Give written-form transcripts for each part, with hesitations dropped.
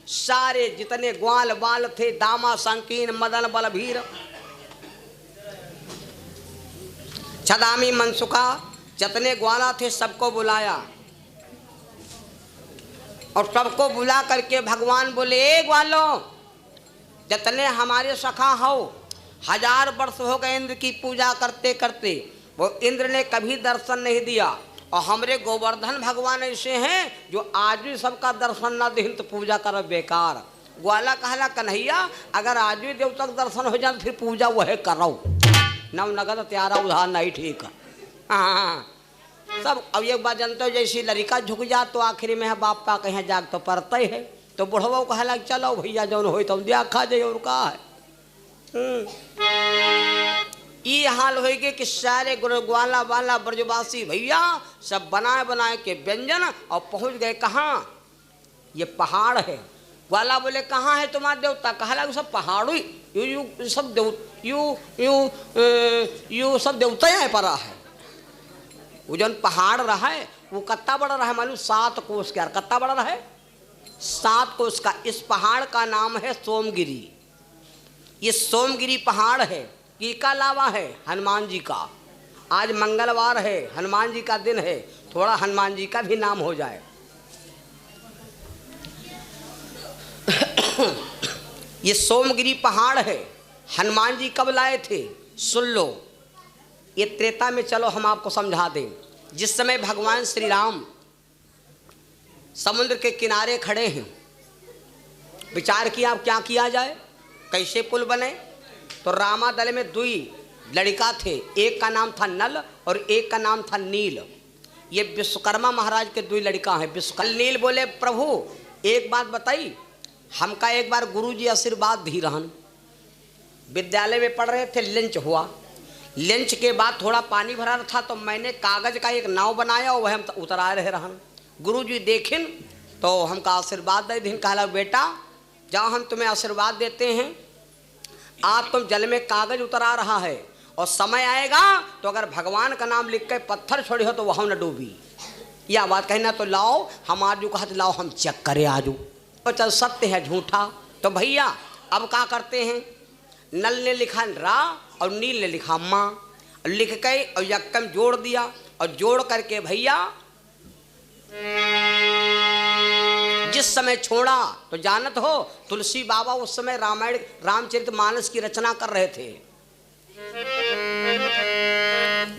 सारे जितने ग्वाल बाल थे, दामा संकीन मदन बलभीर छदामी मनसुखा, जितने ग्वाला थे सबको बुलाया और सबको बुला करके भगवान बोले, ए ग्वालों, जितने हमारे सखा हो, 1000 वर्ष हो गए इंद्र की पूजा करते करते, वो इंद्र ने कभी दर्शन नहीं दिया। और हमरे गोवर्धन भगवान ऐसे हैं जो आज भी सबका दर्शन न दें तो पूजा कर बेकार। ग्वाला कहला, कन्हैया अगर आज भी देव तक दर्शन हो जाए तो फिर पूजा वह करो, नवनगद त्यारा उधार नहीं ठीक। हाँ सब। अब एक बात जानते हो, जैसी लड़का झुक जा तो आखिरी में है बाप का कहीं जाग तो पड़ता ही है। तो बुढ़वा कहला चलो भैया जौन हो तुम दिया खा जाइए और का है। ये हाल होएगे कि सारे ग्वाला वाला ब्रजवासी भैया सब बनाए बनाए के व्यंजन और पहुंच गए कहाँ, ये पहाड़ है। ग्वाला बोले कहाँ है तुम्हारा देवता, कहला सब पहाड़ यू सब देव यू सब देवता यहाँ पड़ा है। वो जौन पहाड़ रहा है वो कत्ता बड़ा रहा है, मालूम 7 कोस का, कत्ता बड़ा रहा है 7 कोस का। इस पहाड़ का नाम है सोमगिरी। ये सोमगिरी पहाड़ है। की का लावा है हनुमान जी का। आज मंगलवार है, हनुमान जी का दिन है, थोड़ा हनुमान जी का भी नाम हो जाए। ये सोमगिरी पहाड़ है। हनुमान जी कब लाए थे सुन लो, ये त्रेता में। चलो हम आपको समझा दें। जिस समय भगवान श्री राम समुद्र के किनारे खड़े हैं, विचार किया अब क्या किया जाए, कैसे पुल बने। तो रामा दल में 2 लड़का थे, एक का नाम था नल और एक का नाम था नील। ये विश्वकर्मा महाराज के 2 लड़का हैं। विश्वकर्मा नील बोले, प्रभु एक बात बताई, हमका एक बार गुरुजी आशीर्वाद दी रहन। विद्यालय में पढ़ रहे थे, लंच हुआ, लंच के बाद थोड़ा पानी भरा था तो मैंने कागज का एक नाव बनाया और वह हम उतरा रहे रहन। गुरुजी देखिन तो हमका आशीर्वाद दे दिन, कहला बेटा जाओ हम तुम्हें आशीर्वाद देते हैं, आज तुम जल में कागज उतरा रहा है और समय आएगा तो अगर भगवान का नाम लिख के पत्थर छोड़ी हो तो वहाँ न डूबी। यह बात कहना तो लाओ, हम आजू कहा लाओ हम चेक करें आजू। तो चल सत्य है झूठा। तो भैया अब क्या करते हैं, नल ने लिखा रा और नील ने लिखा माँ, लिख के और यक्कम जोड़ दिया और जोड़ करके भैया जिस समय छोड़ा तो जानत हो तुलसी बाबा उस समय रामायण रामचरितमानस की रचना कर रहे थे।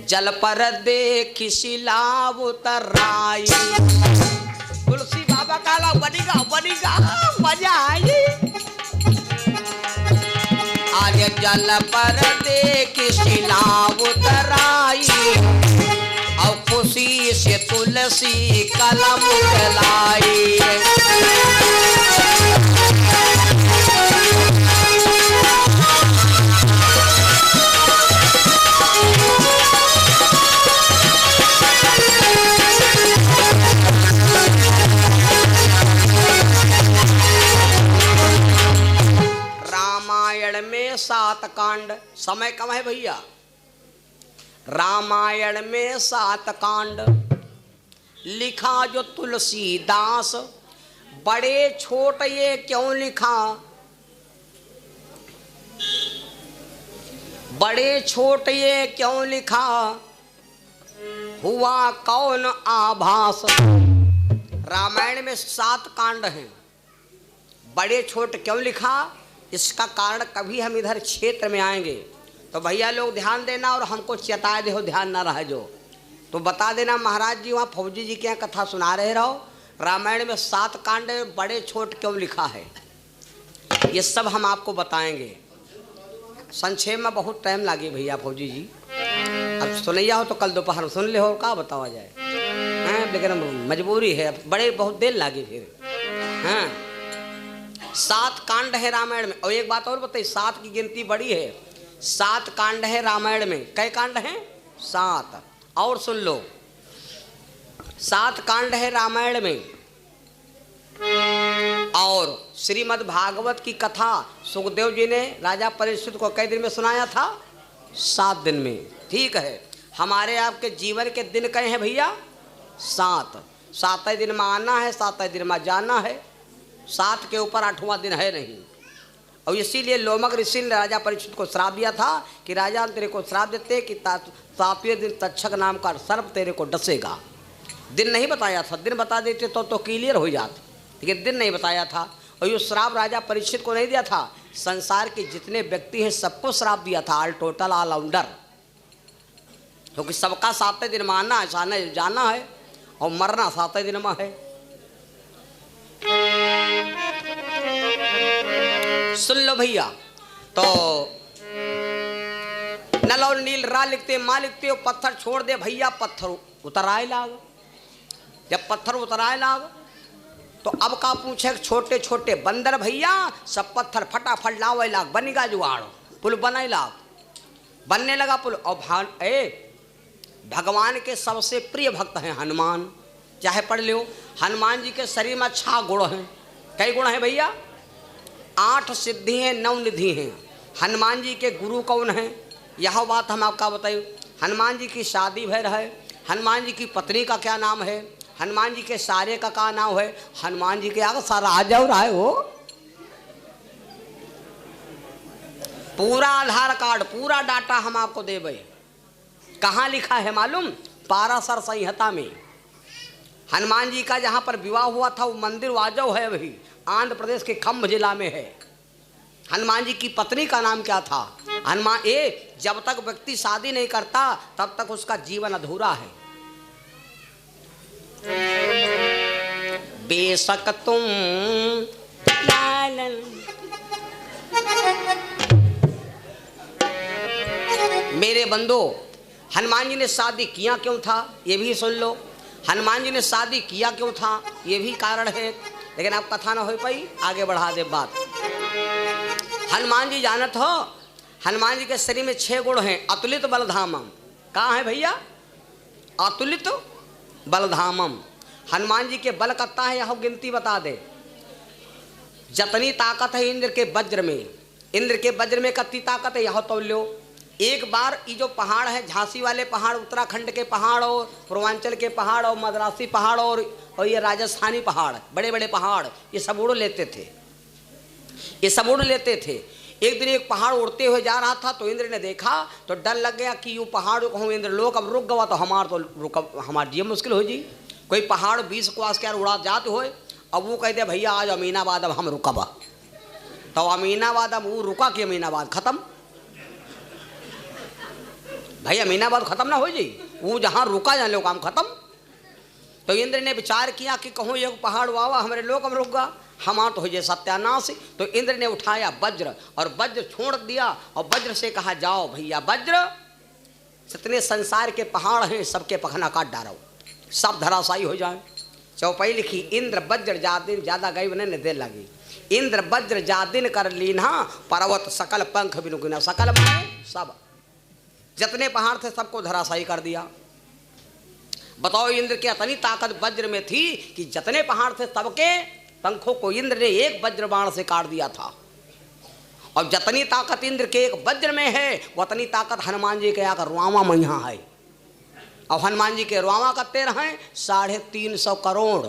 जल पर देखी शिला उतराई, तुलसी बाबा काला बनेगा बनेगा मजा आई। आज जल पर देखी शिला उतराई और खुशी से तुलसी कलम लाई। रामायण में 7 कांड। समय कम है भैया। रामायण में 7 कांड लिखा जो तुलसीदास। बड़े छोट ये क्यों लिखा, बड़े छोट ये क्यों लिखा, हुआ कौन आभास। रामायण में 7 कांड हैं, बड़े छोट क्यों लिखा, इसका कारण कभी हम इधर क्षेत्र में आएंगे तो भैया लोग ध्यान देना और हमको चेताए दे, ध्यान ना रह जो तो बता देना। महाराज जी वहाँ फौजी जी के यहाँ कथा सुना रहे रहो। रामायण में 7 कांड बड़े छोट क्यों लिखा है, ये सब हम आपको बताएंगे। संक्षेप में बहुत टाइम लगे भैया फौजी जी, अब सुनैया हो तो कल दोपहर सुन ले हो, क्या बतावा जाए हैं, लेकिन मजबूरी है, बड़े बहुत देर लगे फिर। हाँ 7 कांड है रामायण में। और एक बात और बताइए, 7 की गिनती बड़ी है। 7 कांड है रामायण में। कई कांड हैं? 7। और सुन लो, 7 कांड है रामायण में। और श्रीमद् भागवत की कथा सुखदेव जी ने राजा परीक्षित को कई दिन में सुनाया था? 7 दिन में। ठीक है, हमारे आपके जीवन के दिन कहे हैं भैया? 7। 7 दिन में आना है, 7 दिन में जाना है। 7 के ऊपर 8वां दिन है नहीं। और इसीलिए लोमक ऋषि ने राजा परीक्षित को श्राप दिया था कि राजा तेरे को श्राप देते कि 7वें दिन तक्षक नाम का सर्प तेरे को डसेगा। दिन नहीं बताया था, दिन बता देते तो क्लियर हो जाता, लेकिन दिन नहीं बताया था। और ये श्राप राजा परीक्षित को नहीं दिया था, संसार के जितने व्यक्ति हैं सबको श्राप दिया था, ऑल टोटल ऑलराउंडर। क्योंकि सबका 7वें दिन मानना है, जाना है और मरना 7वें दिन में है। सुन लो भैया, तो नल और नील रा लिखते माँ लिखते हो, पत्थर छोड़ दे भैया, पत्थर उतराए लाग। जब पत्थर उतराए लाग तो अब का पूछे, छोटे छोटे बंदर भैया सब पत्थर फटाफट लावे लाग, बनेगा जुगाड़, पुल बनाए लाग, बनने लगा पुल। और भगवान के सबसे प्रिय भक्त हैं हनुमान। चाहे पढ़ लो, हनुमान जी के शरीर में 6 गुण हैं। कई गुण हैं भैया? 8 सिद्धि हैं, 9 निधि हैं। हनुमान जी के गुरु कौन हैं? यह बात हम आपका बताइए। हनुमान जी की शादी भर है, हनुमान जी की पत्नी का क्या नाम है, हनुमान जी के सारे का क्या नाम है, हनुमान जी के आगे सारा आ जाओ रहा है वो पूरा आधार कार्ड, पूरा डाटा हम आपको देवे। कहाँ लिखा है मालूम? पाराशर संहिता में। हनुमान जी का जहाँ पर विवाह हुआ था वो मंदिर वाजव है, अभी आंध्र प्रदेश के खम्भ जिला में है। हनुमान जी की पत्नी का नाम क्या था? हनुमान। जब तक व्यक्ति शादी नहीं करता तब तक उसका जीवन अधूरा है। बेशक तुम लालन मेरे बंदो, हनुमान जी ने शादी किया क्यों था ये भी सुन लो। हनुमान जी ने शादी किया क्यों था ये भी कारण है, लेकिन आप कथा ना हो पाई, आगे बढ़ा दे बात। हनुमान जी जानत हो, हनुमान जी के शरीर में 6 गुण हैं। अतुलित बलधामम। कहाँ है भैया? अतुलित बलधामम। हनुमान जी के बल कत्ता है, यह गिनती बता दे। जतनी ताकत है इंद्र के वज्र में, इंद्र के वज्र में कत्ती ताकत है, यह तो लो। एक बार ये जो पहाड़ है, झांसी वाले पहाड़, उत्तराखंड के पहाड़ और पूर्वांचल के पहाड़ और मद्रासी पहाड़ और ये राजस्थानी पहाड़, बड़े बड़े पहाड़, ये सब उड़ लेते थे, ये सब उड़ लेते थे। एक दिन एक पहाड़ उड़ते हुए जा रहा था तो इंद्र ने देखा तो डर लग गया कि ये पहाड़ कहूँ इंद्र लोग अब रुक गवा तो हमार जीवन मुश्किल हो जी। कोई पहाड़ 20 क्वास के उड़ा जाते हो, अब वो कहते भैया आज अमीनाबाद अब हम रुकबा, तो अमीनाबाद अब वो रुका कि अमीनाबाद खत्म भाई, अमीनाबाद खत्म ना हो जी, वो जहाँ रुका जान लो काम खत्म। तो इंद्र ने विचार किया कि कहूँ एक पहाड़ वावा हमारे लोग अब रुक गया, हमारा तो हो जाए सत्यानाश। तो इंद्र ने उठाया वज्र और वज्र छोड़ दिया और वज्र से कहा जाओ भैया वज्र, जितने संसार के पहाड़ हैं सबके पखना काट डालो, सब धराशायी हो जाए। चौपाई लिखी, इंद्र वज्र जादिन, ज्यादा गई बने दे लगी। इंद्र वज्र जादिन कर लीना, पर्वत सकल पंख बिनुगिना। सकल माने सब, जितने पहाड़ थे सबको धराशायी कर दिया। बताओ इंद्र की इतनी ताकत वज्र में थी कि जितने पहाड़ थे सबके पंखों को इंद्र ने एक वज्र बाण से काट दिया था। और जितनी ताकत इंद्र के एक वज्र में है उतनी ताकत हनुमान जी के आकर रुआवा में यहाँ है। और हनुमान जी के रुआवा करते रहे 350 करोड़।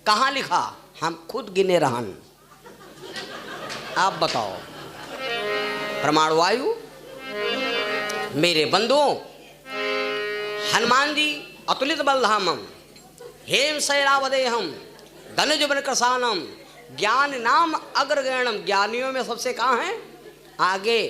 कहाँ लिखा? हम खुद गिने रहन, आप बताओ। प्रमाण वायु। मेरे बंधु, हनुमान जी अतुलित बलधामम, हेम शैलावदेहम, धनुज बृकसानम, ज्ञान नाम अग्रगण्यम। ज्ञानियों में सबसे कहाँ है? आगे।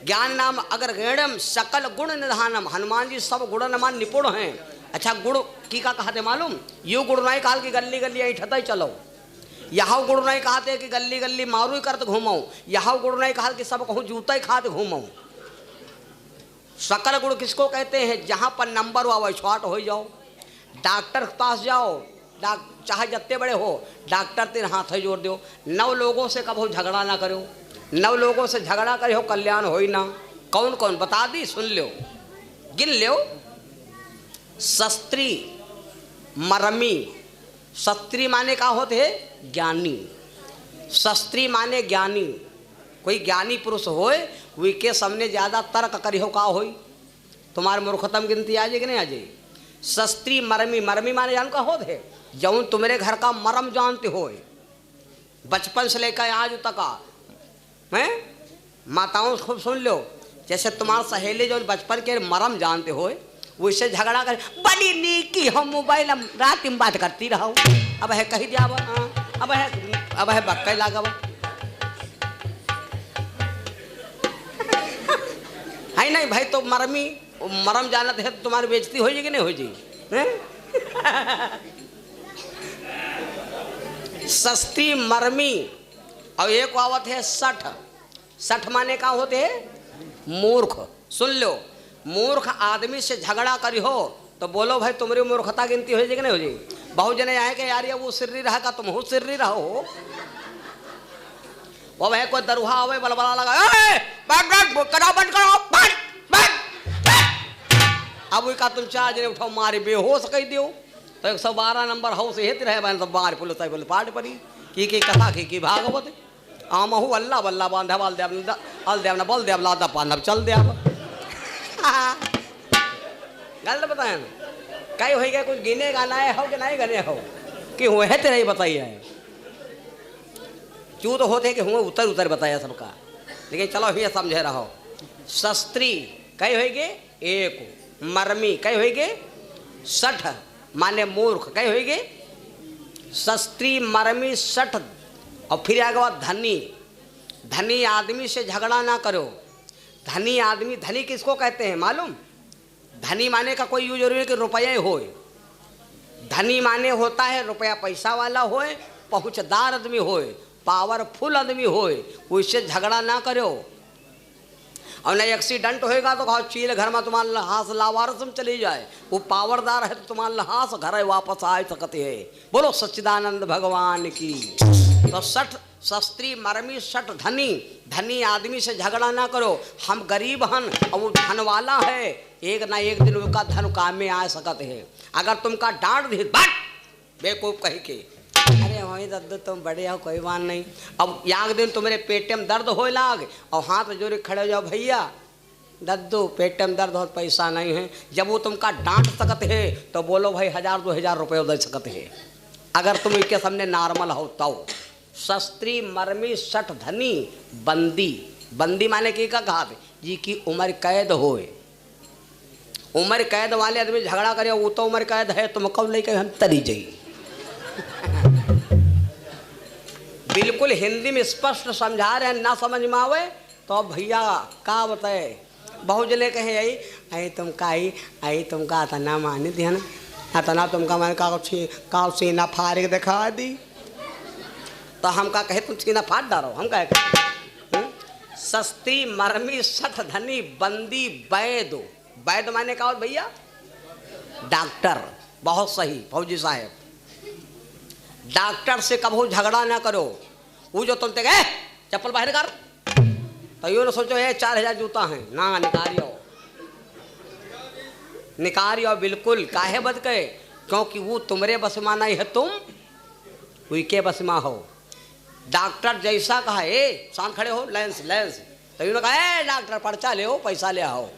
ज्ञान नाम अग्रगण्यम, सकल गुण निधानम। हनुमान जी सब गुणनमान निपुण हैं। अच्छा, गुण की का कहते मालूम? यू गुण नहीं कहा कि गली गली ऐठता ही चलो, यहाँ गुण नहीं कहते कि गली गली मारू ही करते घूमो, यहाँ गुण नहीं कहा कि सब कहूँ जूता ही खाते घूमो। सकल गुण किसको कहते हैं? जहाँ पर नंबर हुआ छाट हो जाओ, डॉक्टर के पास जाओ, चाहे जितने बड़े हो, डॉक्टर तेरे हाथ ही जोड़ दो। 9 लोगों से कभी झगड़ा ना करो, 9 लोगों से झगड़ा करे हो कल्याण हो ही ना। कौन कौन बता दी? सुन लो, गिन लो। शस्त्री, मरमी। शस्त्री माने का होते है? ज्ञानी। शस्त्री माने ज्ञानी। कोई ज्ञानी पुरुष होए वी के सामने ज्यादा तर्क करी हो का होई, तुम्हारे मूर्खतम गिनती आ जाए कि नहीं आ जाए। शस्त्री, मरमी। मरमी माने जान का होते है जौन तुम्हारे घर का मरम जानते होए, बचपन से लेकर आज तक हैं माताओं खूब सुन लो, जैसे तुम्हारा सहेली जो बचपन के मरम जानते हो वैसे झगड़ा कर बड़ी नीकी हम मोबाइल रात में बात करती रहो। अब है कही दिया अब है बक्का लागा है नहीं भाई। तो मरम जानते है तो तुम्हारी बेइज्जती हो जाएगी कि नहीं हो जाएगी? सस्ती मरमी। और एक आवत है सठ। सठ माने का होते है मूर्ख। सुन लो, मूर्ख आदमी से झगड़ा करी हो तो बोलो भाई तुम्हारी मूर्खता गिनती हो जाएगी कि नहीं हो जाएगी? बहुत जने आए कि यार ये वो सिर्री रहा का तुम हो सिर्री रहो। वो वह कोई दरुहा आवे बलबला लगा बंद करो अब वही का तुम चार जने उठाओ मारे बेहोश कही दियो तो 112 नंबर हाउस हेत रहे बहन सब बाहर पुलिस बोले पाट पड़ी की कथा की भागवत आमहू अल्लाह बल्ला बांधा बाल देव अल देव न बल देव लादा पान चल दे गलत बताए ना कई हो गया कुछ गिने गाना है हो कि नहीं गने हो कि हुए है तेरे बताइए क्यों तो होते कि हुए उतर उतर बताया सबका। लेकिन चलो ये समझे रहो। शस्त्री कई होएगे एक, मरमी कई होएगे सठ माने मूर्ख कई होएगे शस्त्री मरमी सठ। और फिर आगे बात धनी। धनी आदमी से झगड़ा ना करो। धनी आदमी, धनी किसको कहते हैं मालूम? धनी माने का कोई यूँ जरूरी है कि रुपये होए। धनी माने होता है रुपया पैसा वाला होए, पहुँचदार आदमी होए, पावरफुल आदमी होए, उससे झगड़ा ना करो। और नहीं एक्सीडेंट होएगा तो कहो चील घर में तुम्हारा लहास लावारस में चली जाए। वो पावरदार है तो तुम्हारा लहास घर वापस आ सकते है। बोलो सच्चिदानंद भगवान की। तो सठ शस्त्री मरमी सठ धनी। धनी आदमी से झगड़ा ना करो। हम गरीब हन और वो धन वाला है, एक ना एक दिन उसका धन काम में आ सकते है। अगर तुमका डांट दी बट बेवकूफ कही के अरे वही दद्दू तुम बड़े हो कोई बात नहीं। अब याग दिन तुम्हारे पेट में दर्द हो लाग और हाथ जोड़े खड़े हो जाओ भैया दद्दू पेट में दर्द हो पैसा नहीं है। जब वो तुमका डांट सकते है तो बोलो भाई 1000-2000 रुपये दे सकते है अगर तुम इसके सामने नॉर्मल हो तो। शस्त्री मरमी सठ धनी बंदी। बंदी माने की का कहा जी की उम्र कैद होए। उम्र कैद वाले आदमी झगड़ा करे वो तो उम्र कैद है तुम कब लेकर हम तरी जाइए। बिल्कुल हिंदी में स्पष्ट समझा रहे हैं, ना समझ में आवे तो भैया का बताए। बहुत जने कहे यही आई तुम का आई तुम का तना मानी थी ना अतना तुमका मैंने का सीना फाड़ के दिखा दी तो हम का कहे तुम सीना फाड़ डालो। हम कहे सस्ती मरमी सठ धनी बंदी वैद। वैद माने का भैया डॉक्टर। बहुत सही फौजी साहब। डॉक्टर से कभी झगड़ा ना करो। वो जो तुम गए चप्पल बाहर कर तो यो ना सोचो ये 4000 जूता है ना निकारियो बिल्कुल काहे बच गए क्योंकि वो तुम्हारे बस में नहीं है, तुम उनके बस में हो। डॉक्टर जैसा कहा शान खड़े हो लेंस तो यूँ कहा डॉक्टर पर्चा ले हो पैसा ले आओ।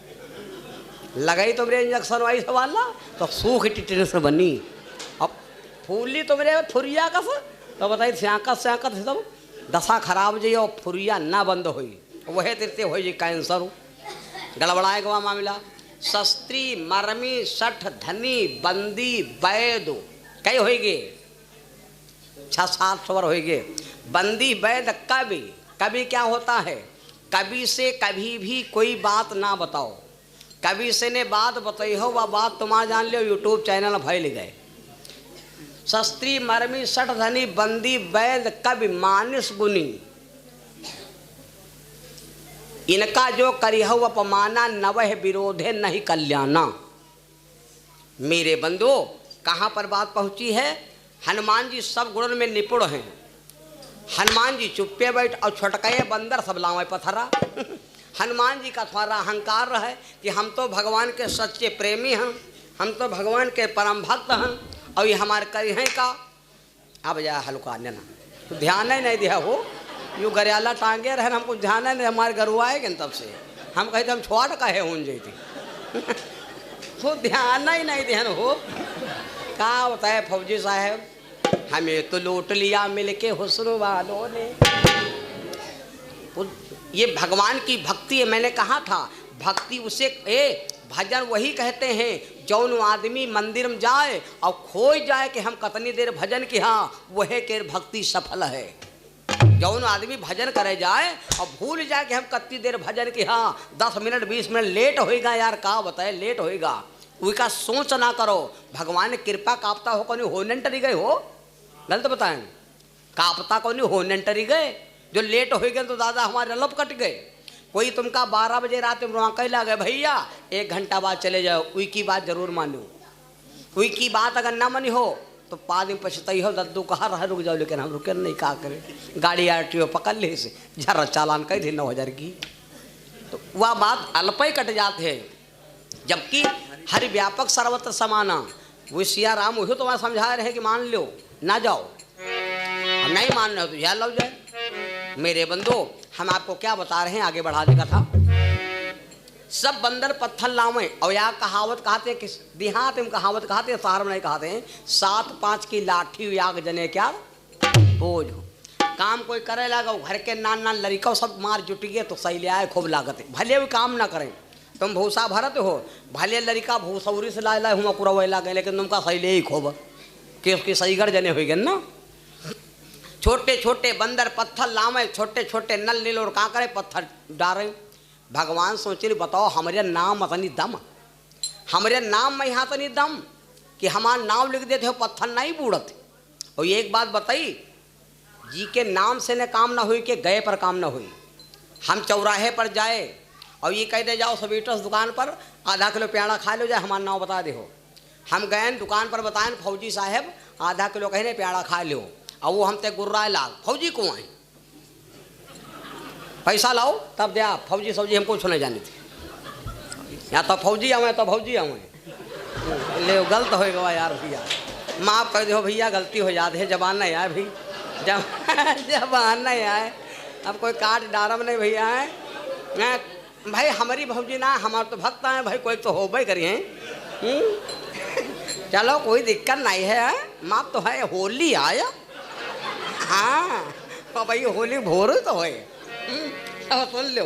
लगाई तुम्हारे इंजेक्शन वाई सवाल ना तो सूख टिटनेस बनी। अब फूली तुम्हारे फुरिया कस तो बताइए स्यांकत सब दशा खराब जी और फुरिया ना बंद हुई वह तीर्थ हो जी कैंसर गड़बड़ाएगा मामला। शस्त्री मरमी सठ धनी बंदी वैद कई होएगे 6-7 सवर होएगे। बंदी वैद कवि। कवि क्या होता है? कवि से कभी भी कोई बात ना बताओ। कवि से ने बात बताई हो वह बात तुम्हारा जान लियो यूट्यूब चैनल फैल गए। शस्त्री मरमी सठ धनी बंदी वैद कवि मानस गुनी। इनका जो करिहो अपमाना नवह विरोधे नहीं कल्याणा। मेरे बंधु कहाँ पर बात पहुँची है? हनुमान जी सब गुणों में निपुण हैं। हनुमान जी चुप्पे बैठ और छोटके बंदर सब लावे पथरा। हनुमान जी का थोड़ा अहंकार है कि हम तो भगवान के सच्चे प्रेमी हैं, हम तो भगवान के परम भक्त हैं और ये हमारे करी हैं का अब जा हल्का ना तो ध्यान ही नहीं दिया हो यूँ गरियाला टांगे रहे हमको ध्यान नहीं हमारे घर आएगा तब से हम कहते हम छोड़ का है उन जैती तो ध्यान ही नहीं ध्यान हो। क्या बताए फौजी साहब हमें तो लूट लिया मिलके हुस्न वालों ने। ये भगवान की भक्ति है। मैंने कहा था भक्ति उसे भजन वही कहते हैं जौन आदमी मंदिर में जाए और खोज जाए कि हम कितनी देर भजन की, हाँ वह के भक्ति सफल है। जौन आदमी भजन करे जाए और भूल जाए कि हम कितनी देर भजन की, हाँ 10 मिनट 20 मिनट लेट होएगा यार, का बताए लेट होएगा, उसका सोच ना करो। भगवान ने कृपा कापता हो कौन होने टरी गए हो, गलत बताएं, कापता कौन होने टरी गए, जो लेट हो गए तो दादा हमारे लब कट गए। कोई तुमका 12 बजे रात में वहाँ कहला गए भैया 1 घंटा बाद चले जाओ, उई की बात जरूर मानो। उई की बात अगर ना मानी हो तो 5 दिन पछताई हो, दद्दू कहाँ रहा रुक जाओ, लेकिन हम रुके नहीं, का करें, गाड़ी RTO पकड़ ले से जरा चालान कह दे 9000 की, तो वह बात अल्प ही कट जाते है। जबकि हर व्यापक सर्वत्र समाना, वो सिया राम वही तो वहाँ समझा रहे कि मान लो ना जाओ, हम नहीं मान रहे हो तो यह लग जाए। मेरे बंदो हम आपको क्या बता रहे हैं, आगे बढ़ा देगा था। सब बंदर पत्थर लावे और या कहावत कहते हैं, किस देहात में कहावत कहते हैं, शहर में नहीं कहते हैं, 7-5 की लाठी याग जने क्या बोझ हो। काम कोई करे लगा घर के नान नान लड़का सब मार जुट गए तो सही ले आए खूब लागत, भले भी काम ना करें, तुम भूसा भरत हो, भले लड़का भूसौरी से ला हुआ पूरा वही ला गए, लेकिन तुमका सही ले ही खूब कि उसकी सही घर जने हुई गए ना। छोटे छोटे बंदर पत्थर लावे, छोटे छोटे नल नील और का करे पत्थर डारे। भगवान सोचे बताओ हमारे नाम अतनी दम, हमारे नाम में यहाँ तनी दम कि हमारा नाम लिख देते हो पत्थर नहीं बूढ़त। और ये एक बात बताई, जी के नाम से न काम ना हुई, के गए पर काम ना हुई। हम चौराहे पर जाए और ये कह दे जाओ स्वीटर्स दुकान पर आधा किलो प्याड़ा खा लो, जाए हमारा नाम बता दे हो। हम गए दुकान पर बताएं फौजी साहब आधा किलो कहने प्याड़ा खा लो, और वो हम ते गुर्राए लाल फौजी को आए पैसा लाओ तब दे आप, फौजी सौजी हमको सुने जाने थे, या तो फौजी आवे तो फौजी आवे ले, गलत होएगा यार भैया, माफ़ कर दो भैया, गलती हो जाती है, जबान नहीं आए भाई, जबान नहीं आए, अब कोई काट डारम नहीं भैया है भाई, हमारी भौजी ना हमारे तो भक्त हैं भाई, कोई तो हो भाई करिए चलो कोई दिक्कत नहीं है, माफ तो है, होली आया, हाँ तो भाई होली भोर तो है। सुन लो,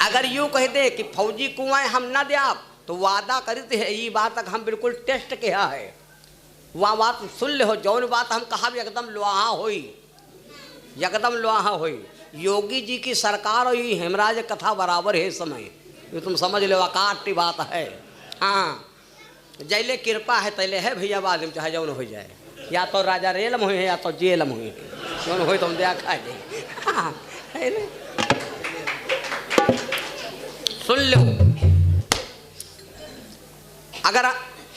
अगर यूँ कह दे कि फौजी कुआं हम ना दे आप, तो वादा करते है ये बात तक हम बिल्कुल टेस्ट किया है, वह बात सुन लो, जौन बात हम कहा एकदम लोहा होई, एकदम लोहा होई। योगी जी की सरकार और ये हेमराज कथा बराबर है समय, ये तुम समझ लो अकाट्य बात है। हाँ जैले कृपा है तैले है भैया, बाद में चाहे जौन हो जाए, या तो राजा रेल में हुई है या तो जेल में हुई है, जौन हो तुम दिया खा दे। हाँ सुन लो, अगर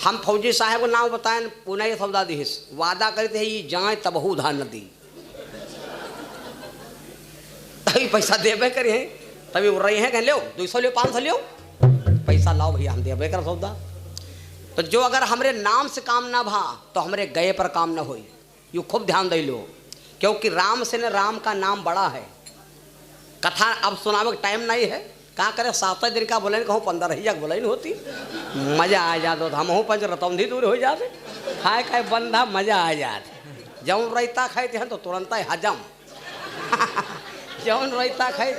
हम फौजी साहब को नाम बताएं पुनः सौदा दी वादा करते हैं ये जाए तबहू धान नदी, तभी पैसा देवे करे हैं, तभी उड़ रही हैं, कहें लो 200 लो 500 लो, पैसा लाओ भैया हम देवे कर सौदा। तो जो अगर हमारे नाम से काम ना भा तो हमारे गए पर काम ना होई, यू खूब ध्यान दे लो, क्योंकि राम से न राम का नाम बड़ा है। कथा अब सुनावे का टाइम नहीं है, कहाँ करे 7 दिन का बोले कहूँ 15 बोले नहीं होती, मजा आ जाता तो हम पंच रतौंधी दूर हो जाते, खाए खाए बंधा मजा आ जाते, जौन रायता खाते हैं तो तुरंत ही हजम जौन रायता खाए,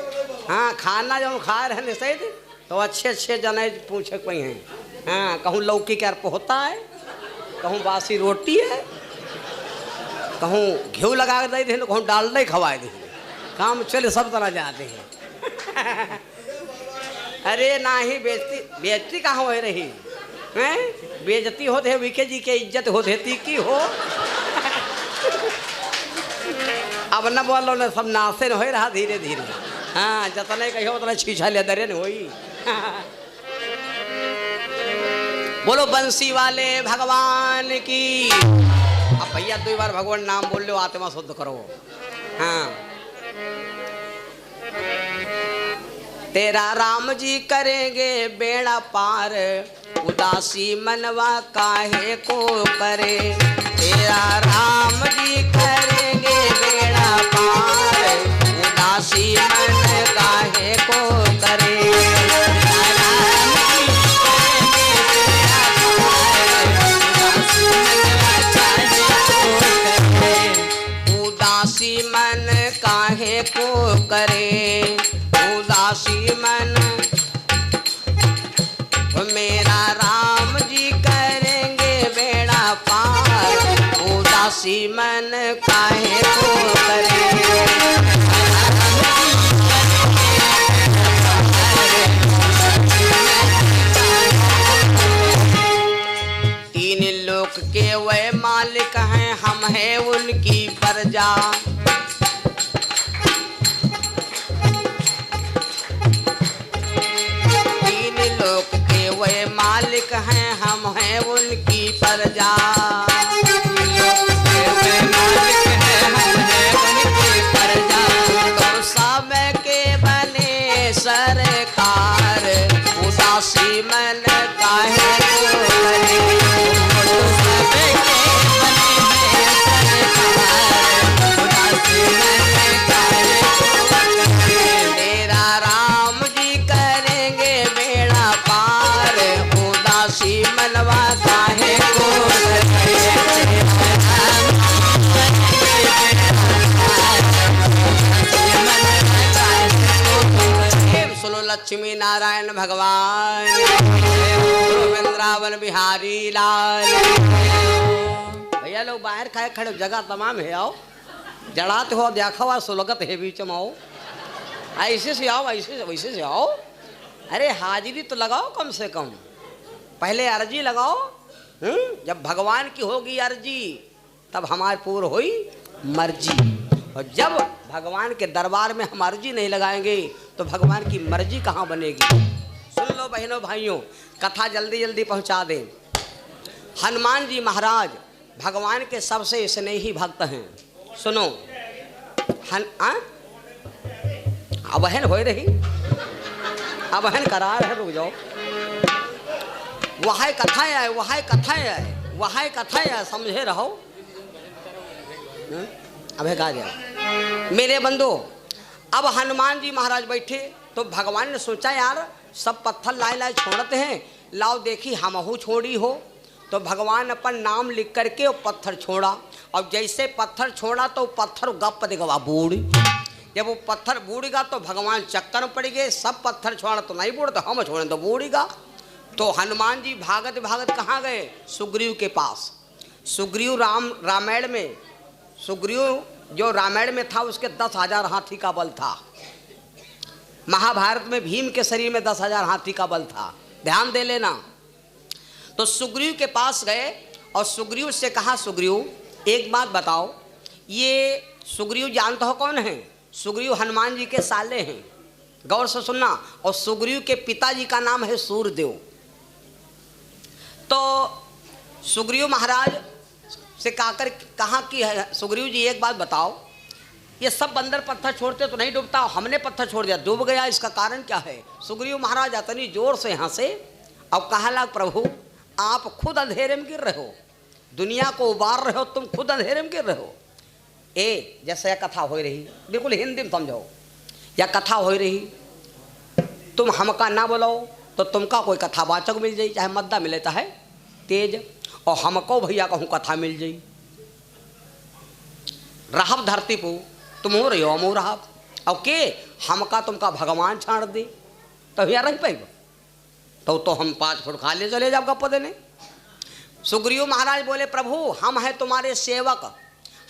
हाँ खाना जौन खा रहे हैं सही तो अच्छे जने पूछे कोई हैं, हाँ कहूँ लौकी के अर्प होता है, कहूँ बासी रोटी है, कहूँ घी लगा दे थे, कहूँ डाल नहीं खवाए दे, काम चले सब तरह जाते हैं अरे ना ही बेइज्जती कहाँ हो रही हैं, बेइज्जती होते है विके जी के इज्जत होते तीखी हो अब न बोलो न सब नासे न हो रहा धीरे धीरे, हाँ जतने कहो उतना छीछा ले दरे न होई बोलो बंसी वाले भगवान की। अब भैया 2 बार भगवान नाम बोल लो, आत्मा शुद्ध करो। हाँ तेरा राम जी करेंगे बेड़ा पार, उदासी मनवा काहे को करे, तेरा राम जी करेंगे बेड़ा पार, उदासी मन काहे को करे, काहे को करे उदासी मन, मेरा राम जी करेंगे बेड़ा पार, उदासी मन काहे को करे। तीन लोक के वह मालिक हैं, हम हैं उनकी प्रजा। तीन लोक के वह मालिक हैं, हम हैं उनकी प्रजा। तो सब के बने सरकार, उदासी मन काहे को करे। मेरा राम जी करेंगे बेड़ा पार, उदासी मनवा काहे को सुनो लक्ष्मी नारायण भगवान, वृंदावन बिहारी लाल। भैया लोग बाहर खाए खड़े, जगह तमाम है, आओ जड़ाते हो, देखा हुआ सुलगत है बीच में, आओ ऐसे से आओ, ऐसे से वैसे से आओ। अरे हाजिरी तो लगाओ कम से कम, पहले अर्जी लगाओ। जब भगवान की होगी अर्जी तब हमारे पूर्ण हुई मर्जी, और जब भगवान के दरबार में हम अर्जी नहीं लगाएंगे तो भगवान की मर्जी कहाँ बनेगी। सुन लो बहनों भाइयों, कथा जल्दी जल्दी पहुँचा दें। हनुमान जी महाराज भगवान के सबसे स्नेही भक्त हैं। सुनो अबहन हो रही, अबहन करार है, रुक जाओ। वह कथाएं आए, वह कथाएं आए, वह कथाएं आए, समझे रहो। अबे कहा जाए मेरे बंधु। अब हनुमान जी महाराज बैठे तो भगवान ने सोचा यार सब पत्थर लाए लाए छोड़ते हैं, लाओ देखी हमहू छोड़ी हो। तो भगवान अपन नाम लिख करके वो पत्थर छोड़ा, और जैसे पत्थर छोड़ा तो पत्थर गप देगा बूढ़। जब वो पत्थर बूढ़ेगा तो भगवान चक्कर में पड़ गए, सब पत्थर छोड़ा तो नहीं बूढ़, तो हम छोड़े तो बूढ़ेगा। तो हनुमान जी भागत भागत कहाँ गए? सुग्रीव के पास। सुग्रीव रामायण में, सुग्रीव जो रामायण में था उसके 10,000 हाथी का बल था। महाभारत में भीम के शरीर में 10,000 हाथी का बल था, ध्यान दे लेना। तो सुग्रीव के पास गए और सुग्रीव से कहा, सुग्रीव एक बात बताओ, ये सुग्रीव जानते हो कौन है? सुग्रीव हनुमान जी के साले हैं, गौर से सुनना। और सुग्रीव के पिताजी का नाम है सूर्यदेव। तो सुग्रीव महाराज से कहा कि सुग्रीव जी एक बात बताओ, ये सब बंदर पत्थर छोड़ते तो नहीं डूबता, हमने पत्थर छोड़ दिया डूब गया, इसका कारण क्या है? सुग्रीव महाराज इतनी जोर से यहाँ से अब कहा लग, प्रभु आप खुद अंधेरे में गिर रहे हो, दुनिया को उबार रहे हो, तुम खुद अंधेरे में गिर रहे हो। जैसे यह कथा हो रही, बिल्कुल हिंदी में समझो, या कथा हो रही, तुम हमका ना बोलो तो तुमका कोई कथावाचक मिल जाए, चाहे मद्दा मिलेता है तेज, और हमको भैया कहूँ कथा मिल जाई। रहब धरती पो तुम हो रही हो, हम रहब, और के हमका तुमका भगवान छाड़ दे तो भैया रह पाएगा, तो हम 5 फुट खा ले चले जाओ गप्पा देने। सुग्रीव महाराज बोले, प्रभु हम हैं तुम्हारे सेवक,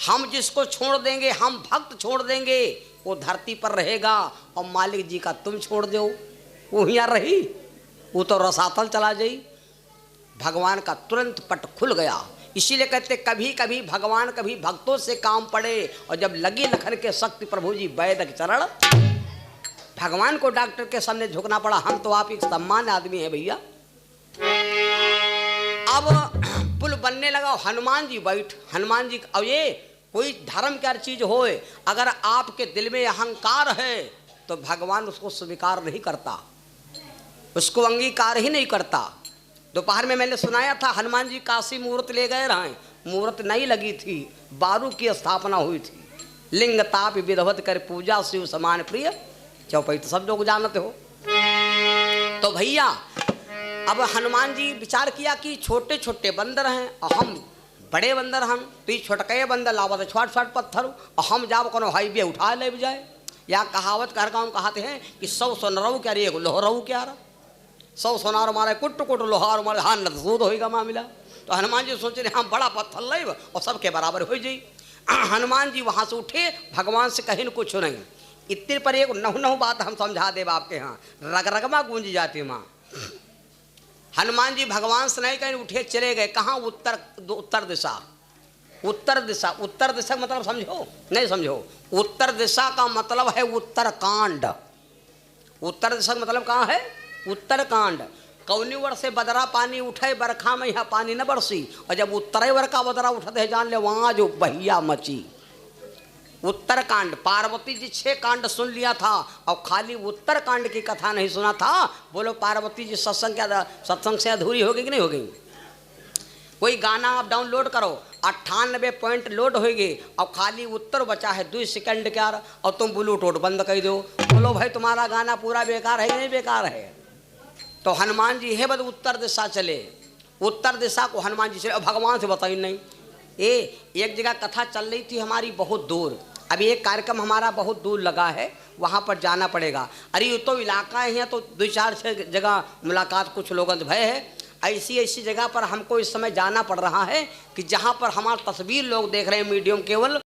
हम जिसको छोड़ देंगे, हम भक्त छोड़ देंगे, वो धरती पर रहेगा, और मालिक जी का तुम छोड़ दो वो यहाँ रही, वो तो रसातल चला जाई। भगवान का तुरंत पट खुल गया। इसीलिए कहते कभी कभी भगवान कभी भक्तों से काम पड़े, और जब लगी लखन के शक्ति प्रभु जी वैद्य के चरण, भगवान को डॉक्टर के सामने झुकना पड़ा। हम तो आप एक सम्मान्य आदमी है भैया। अब पुल बनने लगा, हनुमान जी बैठ, हनुमान जी, अब ये कोई धर्म क्या चीज हो, अगर आपके दिल में अहंकार है तो भगवान उसको स्वीकार नहीं करता, उसको अंगीकार ही नहीं करता। दोपहर में मैंने सुनाया था हनुमान जी काशी मूर्त ले गए रहे, मूर्त नहीं लगी थी, बारू की स्थापना हुई थी। लिंग ताप विधवत कर पूजा शिव समान प्रिय चौपाई तो सब लोग जानते हो। तो भैया अब हनुमान जी विचार किया कि छोटे छोटे बंदर हैं और हम बड़े बंदर हम, तो ये छोटके बंदर लावत छोट छोट पत्थर और हम जाब कोनो हाईवे उठा ले जाए। या कहावत कर गाँव कहते हैं कि 100 सोनरऊ क्या रे, लोहरऊ क्या रहा, 100 सोनार मारे कुट कुट लोहार मारे, हाँ नसूद होगा मामला। तो हनुमान जी सोच रहे हम बड़ा पत्थर ले और सबके बराबर हो जाई। हनुमान जी वहाँ से उठे, भगवान से कहीं कुछ नहीं। इतने पर एक नौ बात हम समझा देव आपके यहाँ, रग रगमा गूंज जाती माँ। हनुमान जी भगवान से नहीं कहीं उठे, चले गए कहाँ, उत्तर दिशा। उत्तर दिशा, उत्तर दिशा का मतलब समझो नहीं समझो, उत्तर दिशा का मतलब है उत्तरकांड। उत्तर दिशा का मतलब कहाँ है, उत्तरकांड। कौनी वर से बदरा पानी उठे बरखा में, यहाँ पानी न बरसी, और जब उत्तरे वर का बदरा उठते है जान ले वहाँ जो बहिया मची। उत्तरकांड, पार्वती जी 6 कांड सुन लिया था और खाली उत्तरकांड की कथा नहीं सुना था। बोलो पार्वती जी सत्संग से अधूरी हो गई कि नहीं हो गई। कोई गाना आप डाउनलोड करो, 98 पॉइंट लोड होगी और खाली उत्तर बचा है 2 सेकंड क्या, और तुम ब्लूटूथ बंद कर दो। बोलो भाई तुम्हारा गाना पूरा बेकार है कि नहीं बेकार है। तो हनुमान जी है बद उत्तर दिशा चले, उत्तर दिशा को हनुमान जी चले और भगवान से बताइए नहीं। एक जगह कथा चल रही थी हमारी बहुत दूर, अभी एक कार्यक्रम हमारा बहुत दूर लगा है, वहाँ पर जाना पड़ेगा। अरे ये तो इलाका है, तो 2-4 जगह मुलाकात कुछ लोगों से भय है। ऐसी जगह पर हमको इस समय जाना पड़ रहा है कि जहाँ पर हमारा तस्वीर लोग देख रहे हैं मीडियम केवल।